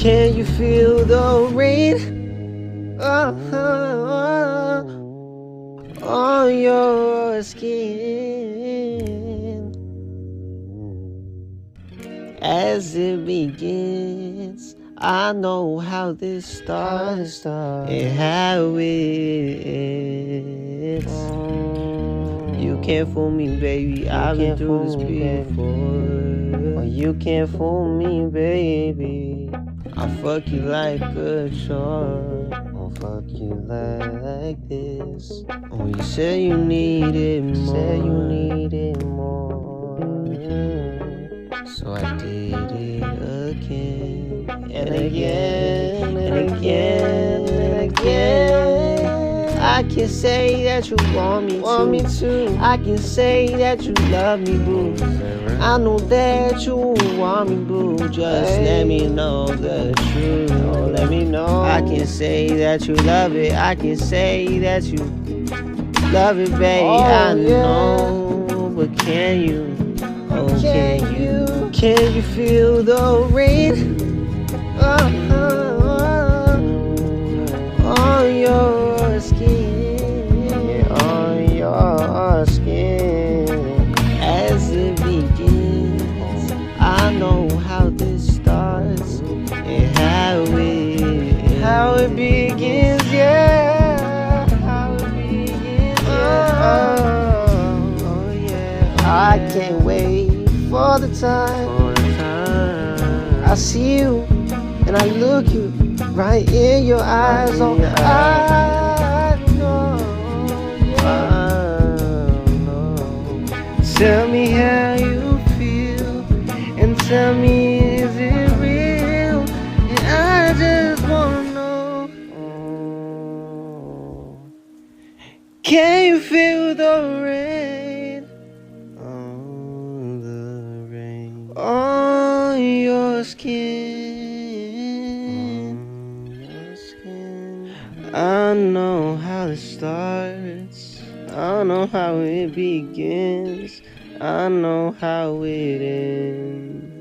Can you feel the rain on your skin as it begins? I know how this starts and how it ends. You can't fool me, baby. I've been through this before. You can't fool me, baby. I fuck you like a chore. I'll fuck you like this. Oh, you said you needed more. So I did it again and again and again and again. I can say that you want me to. I can say that you love me, boo. I know that you want me, boo. Just let me know the truth. Let me know. I can say that you love it. I can say that you love it, baby. I know, but can you? Oh, can you? Can you feel the rain on your skin? On your skin as it begins. I know how this starts and how it begins, yeah. How it begins, yeah. Oh yeah. I can't wait for the time I see you and I look you right in your eyes. Oh, I know, Tell me how you feel and tell me, is it real? And I just wanna know, can you feel the rain? On your skin. I know how it starts. I know how it begins. I know how it ends.